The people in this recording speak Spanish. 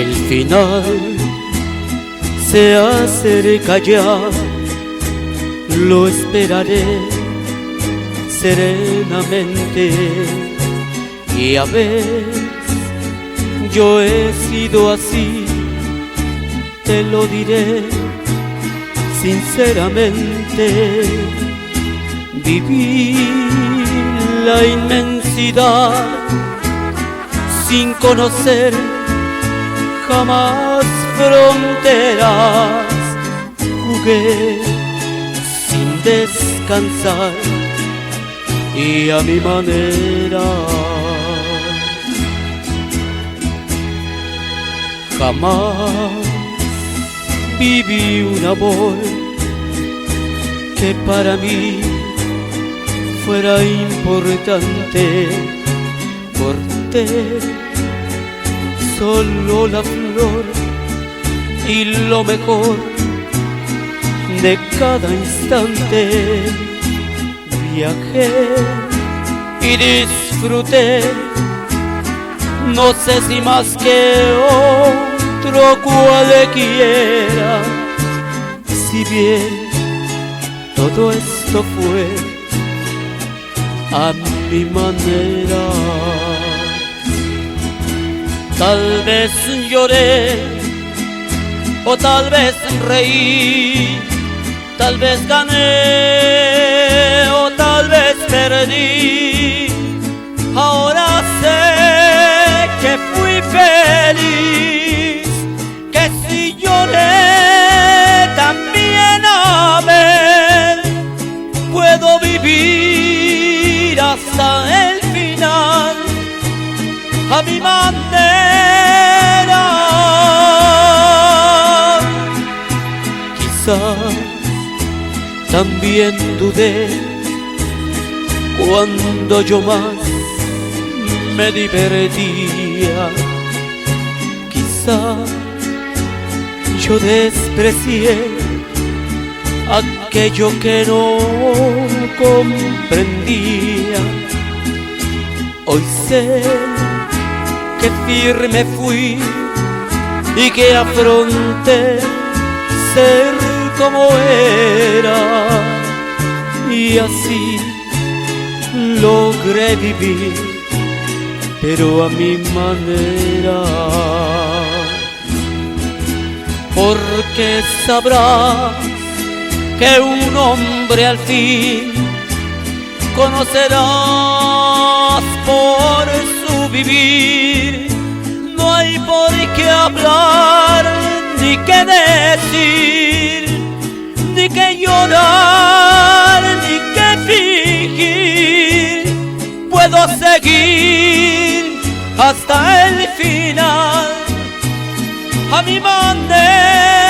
El final se acerca ya, lo esperaré serenamente. Y a veces yo he sido así, te lo diré sinceramente. Viví la inmensidad sin conocer jamás fronteras. Jugué sin descansar y a mi manera. Jamás viví un amor que para mí fuera importante. Corté solo la flor y lo mejor de cada instante. Viajé y disfruté, no sé si más que otro cualquiera. Si bien todo esto fue a mi manera. Tal vez lloré o tal vez reí, tal vez gané o tal vez perdí. Ahora sé que fui feliz, que si lloré también amé. Puedo vivir hasta el final a mi manera. Quizás también dudé cuando yo más me divertía. Quizás yo desprecié aquello que no comprendía. Hoy sé que firme fui y que afronté ser como era, y así logré vivir, pero a mi manera. Porque sabrás que un hombre al fin conocerás por su vivir. No hay por qué hablar, ni qué decir, ni qué llorar, ni qué fingir. Puedo seguir hasta el final a mi manera.